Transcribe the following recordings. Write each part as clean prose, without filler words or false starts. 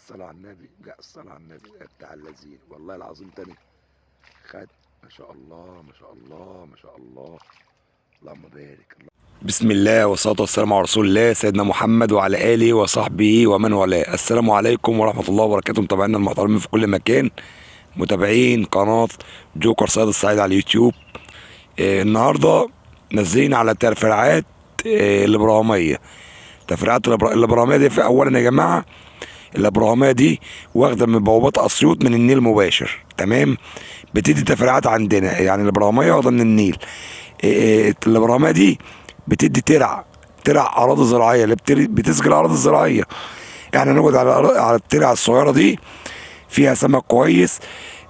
الصلاة على النبي، لا الصلاة على النبي بتاع اللذين والله العظيم تاني. خد. ما شاء الله ما شاء الله ما شاء الله. اللهم بارك. بسم الله والصلاة والسلام على رسول الله سيدنا محمد وعلى آله وصحبه ومن والاه. السلام عليكم ورحمة الله وبركاته. متابعينا المحترمين في كل مكان، متابعين قناة جوكر صياد الصعيد على اليوتيوب. النهاردة نازلين على التفريعات الإبراهيمية. تفريعات الإبراهيمية دي، في أولا يا جماعة، الابراهيميه دي واخده من بوابات اسيوط من النيل مباشر، تمام. بتدي تفريعات عندنا، يعني الابراهيميه واخده من النيل. الابراهيميه دي بتدي ترع اراضي زراعيه، اللي بتسقي الاراضي الزراعيه. احنا نقعد على الترع الصغيره دي، فيها سمك كويس.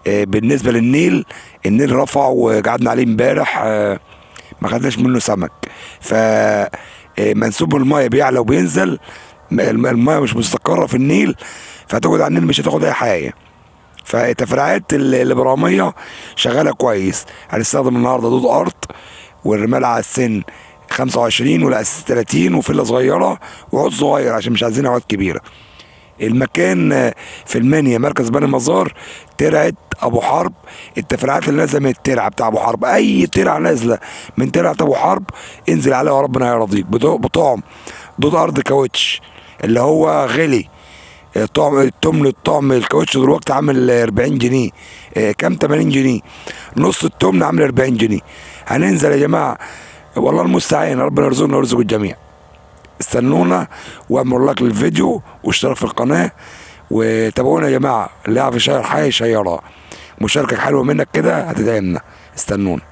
بالنسبه للنيل، النيل رفع وقعدنا عليه امبارح، ما خدناش منه سمك. ف منسوب المايه بيعلى وبينزل، المايه مش مستقره في النيل، فهتقعد على النيل مش هتاخد اي حاجه. فالتفريعات الابراميه شغاله كويس. هنستخدم النهارده دود ارض، والرمال على السن 25 والاساس 30 وفله صغيره وعود صغير عشان مش عايزين عواد كبيره. المكان في المنيا، مركز بني مزار، ترعه ابو حرب. التفريعات اللي نازله من الترعه بتاع ابو حرب، اي ترعه نازله من ترعه ابو حرب انزل عليها وربنا يرضيك. بطعم دود ارض كاوتش اللي هو غلي. طعم الطعم الكاوتش دلوقتي عامل 40 جنيه. كام؟ 80 جنيه. نص التمن عامل 40 جنيه. هننزل يا جماعه، والله المستعان، ربنا يرزقنا ويرزق الجميع. استنونا واعملوا لايك للفيديو واشترك في القناه، وتابعونا يا جماعه. اللي يعرف يشير حاجه يشيرها، مشاركه حلوه منك كده هتدعمنا. استنونا.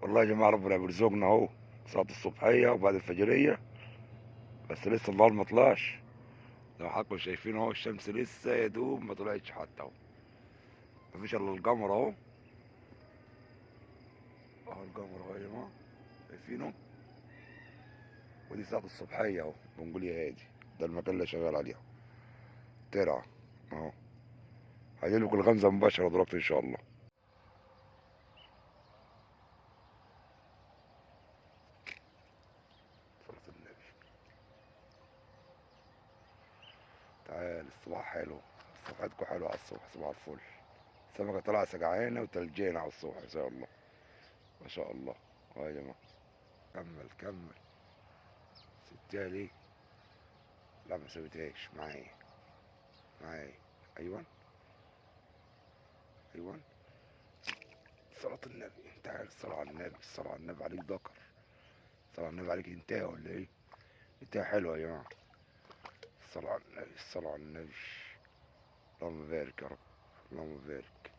والله يا جماعه ربنا بيرزقنا اهو، صلاه الصبحيه وبعد الفجريه، بس لسه النهار ما طلعش. لو حضراتكم شايفين اهو، الشمس لسه يا دوب ما طلعتش حتى اهو، مفيش الا القمر اهو. اهو القمر اهو يا جماعه، شايفينه؟ ودي ساعة الصبحية اهو، بنقول يا هادي. ده المكان اللي شغال عليه ترعة اهو. هجيلكوا الغمزة مباشرة دلوقتي ان شاء الله. صلاة النبي. تعال، الصباح حلو، صباحتكم حلوة على الصبح، صباح الفل. السمكة طالعة سجعانة وتلجانة على الصبح ان شاء الله. ما شاء الله. اه يا جماعة، كمل كمل. سبتها ليه؟ لا ما سبتهاش، معايا معايا. ايوه ايوه. صلاة النبي. تعال، الصلاة على النبي، الصلاة على النبي عليك ذكر. الصلاة على النبي عليك انتهى ولا ايه؟ انتهى حلوة يا جماعة. الصلاة على النبي، الصلاة على النبي. اللهم بارك يا رب. اللهم بارك.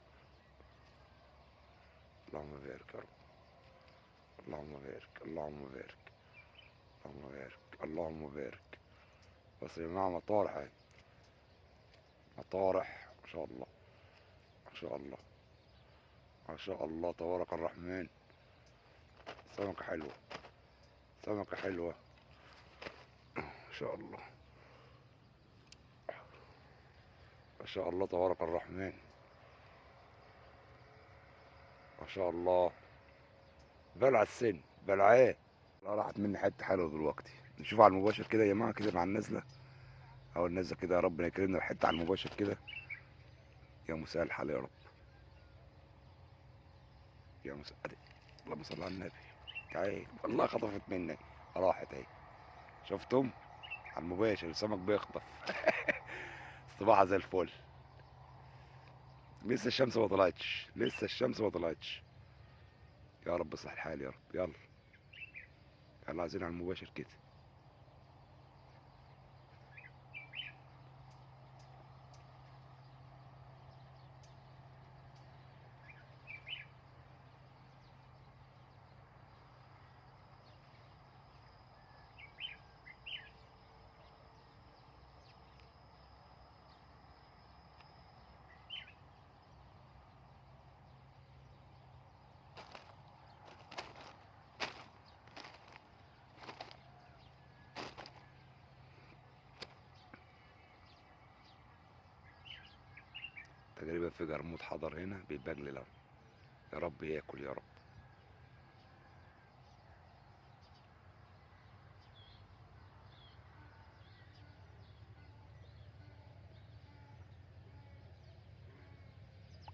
اللهم بارك يا رب. اللهم بارك. اللهم بارك. اللهم بارك. اللهم بارك. بس يا جماعة مطارح اهي، مطارح ما شاء الله. ما شاء الله. ما شاء الله تبارك الرحمن. سمكة حلوة، سمكة حلوة ما شاء الله. ما شاء الله تبارك الرحمن. ما شاء الله. بلع السن بلعاه. لا، راحت مني حتة حلوة دلوقتي. نشوف على المباشر كده يا جماعة، كده مع النازلة. أو النازلة كده، يا ربنا يكرمنا بحتة على المباشر كده. يا مساء الحال يا رب. يا مساء. اللهم صل على النبي. تعال، والله خطفت مني، راحت اهي. شفتم؟ على المباشر السمك بيخطف. الصباحة زي الفل. لسه الشمس ما طلعتش، لسه الشمس ما طلعتش. يا رب اصلح الحال يا رب. يلا يلا، عايزين على المباشر كده. تقريبا في جرموط حضر هنا بيبجلل اهو. يا رب ياكل يا رب.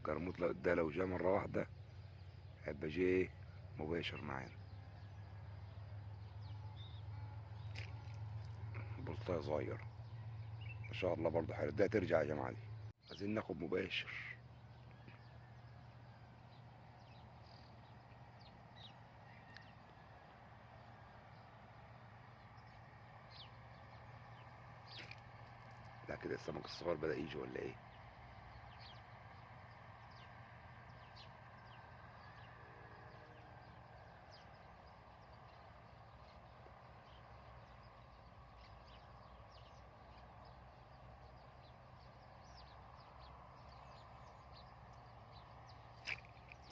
الكرموط ده لو جه مرة واحدة هيبقى جه مباشر معانا. بلطية صغير ما شاء الله برضه حلو. ده ترجع يا جماعة دي، عايزين ناخد مباشر. لا كده السمك الصغير بدأ يجي ولا ايه؟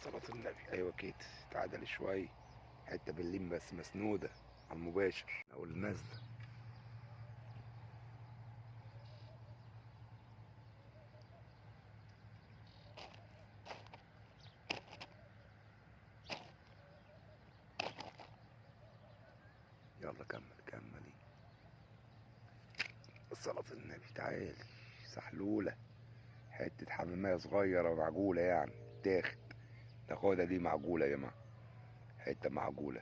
صلاة النبي، ايوه كده تعادل شوية، حتة بالليم بس مسنودة على المباشر او النازلة. يلا كمل كملي. صلاة النبي تعالي. سحلولة، حتة حمامية صغيرة معجولة يعني تاخد، تاخدها دي معجولة يا جماعة، حتة معجولة.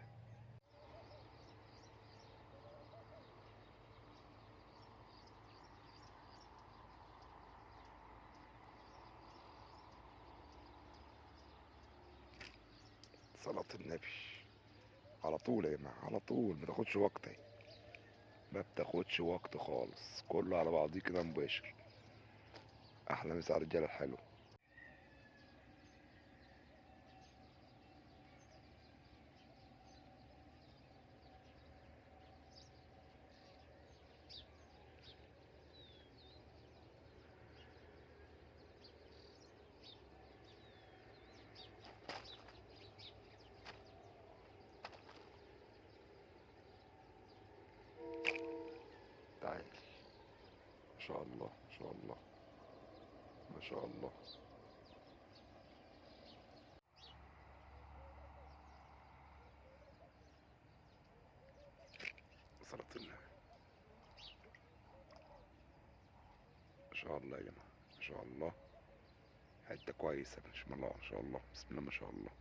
صلاة النبي على طول يا جماعة، على طول ما تاخدش وقت اهي، ما بتاخدش وقت خالص، كله على بعضيه كده مباشر. احلى مسا على الرجالة الحلو. تعالي. ما شاء الله ما شاء الله ما شاء الله. صلاة النبي ما شاء الله يا جماعة، ما شاء الله، حتة كويسة بسم الله ما شاء الله، بسم الله ما شاء الله.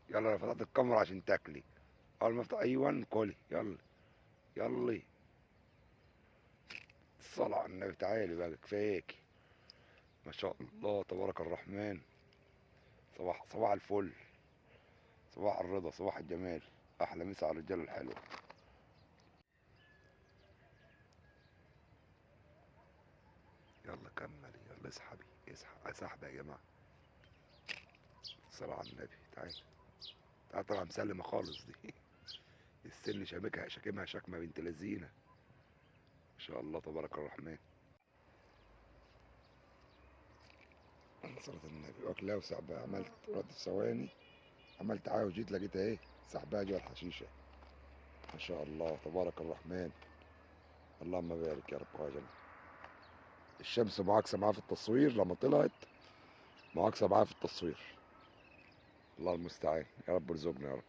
يلا انا فتحت الكاميرا عشان تاكلي، اول ما افتح ايوه كلي يلا. يلا الصلاة على النبي، تعالي بقى كفاياكي. ما شاء الله تبارك الرحمن. صباح الفل، صباح الرضا، صباح الجمال، احلى مسا على الرجاله الحلوه. يلا كملي، يلا اسحبي اسحبي يا جماعه. الصلاة على النبي تعالي. تعالي طالعه مسلمه خالص دي السن شامكها شاكمها شكمه بنت لذينه ما شاء الله تبارك الرحمن. صلاة النبي واكلها وسحبها، عملت رد في ثواني، عملت عاوي وجيت لقيتها ايه سحبها جوا الحشيشه. ما شاء الله تبارك الرحمن، اللهم بارك يا رب يا جماعه. الشمس معاكسه معاه في التصوير لما طلعت، معاكسه معاه في التصوير. الله المستعان، يا رب ارزقنا يا رب.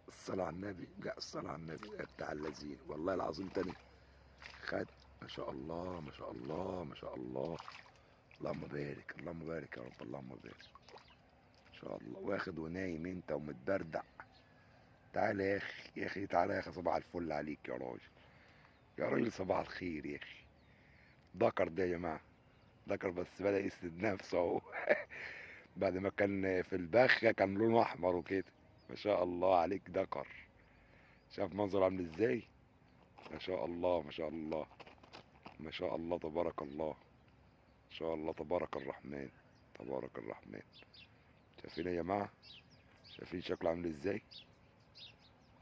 الصلاة على النبي، لا الصلاة على النبي بتاع اللذين والله العظيم تاني خد. ما شاء الله ما شاء الله ما شاء الله، اللهم بارك اللهم بارك يا رب، اللهم بارك. ما شاء الله واخد ونايم انت ومتبردع. تعالى يا اخي يا اخي تعالى يا اخي، صباح الفل عليك يا راجل، يا راجل صباح الخير يا اخي. ذكر ده يا جماعة، ذكر بس بدأ يسند نفسه اهو بعد ما كان في البخة كان لونه احمر وكده. ما شاء الله عليك ذكر، شاف منظر عامل ازاي. ما شاء الله ما شاء الله ما شاء الله تبارك الله، ما شاء الله تبارك الرحمن، تبارك الرحمن. شايفين يا جماعة، شايفين شكله عامل ازاي.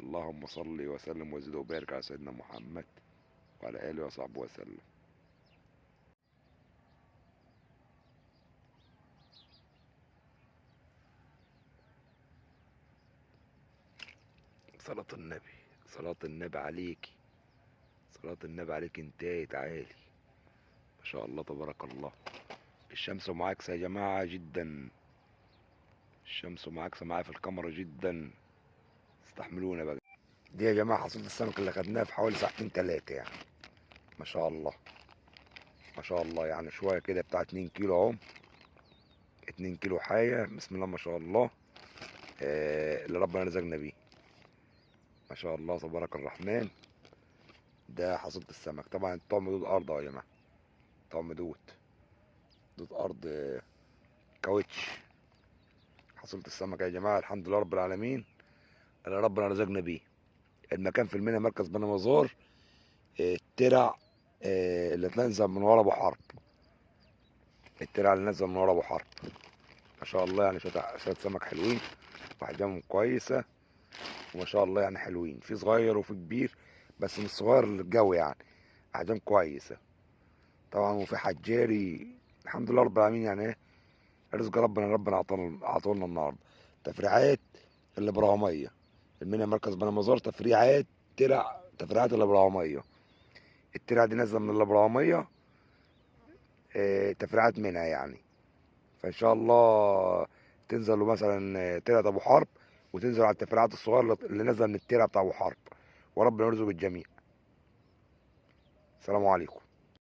اللهم صل وسلم وزد وبارك على سيدنا محمد وعلى آله وصحبه وسلم. صلاة النبي، صلاة النبي عليكي، صلاة النبي عليك انتي تعالي. ما شاء الله تبارك الله. الشمس معاكسة يا جماعة جدا، الشمس معاكسة معايا في الكاميرا جدا، استحملونا بقى. دي يا جماعه حصيله السمك اللي خدناها في حوالي ساعتين تلاتة يعني. ما شاء الله ما شاء الله، يعني شويه كده بتاع 2 كيلو اهو. 2 كيلو حاجه، بسم الله ما شاء الله. اللي ربنا رزقنا بيه. ما شاء الله تبارك الرحمن. ده حصيله السمك. طبعا الطعم دود ارض اهو يا جماعه. طعم دود ارض كاوتش. حصيله السمك يا جماعه الحمد لله رب العالمين اللي ربنا رزقنا بيه. المكان في المنيا مركز بني مزار. الترع اللي تنزل من ورا ابو حرب. الترع اللي نزل من ورا ابو حرب. ما شاء الله يعني شويه سمك حلوين واحجامهم كويسه. وما شاء الله يعني حلوين، في صغير وفي كبير، بس مش صغير الجو يعني. احجام كويسه طبعا. وفي حجاري الحمد لله رب العالمين يعني ايه. رزق ربنا عطولنا النهارده. تفريعات الابراهيميه. المنيا مركز بني مزار تفريعات. تفريعات الابراهيميه. الترع دي نازله من الابراهيميه. تفريعات منها يعني. فان شاء الله تنزلوا مثلا ترعه ابو حرب، وتنزلوا على التفريعات الصغيره اللي نازله من الترع بتاع ابو حرب. وربنا يرزق الجميع. السلام عليكم.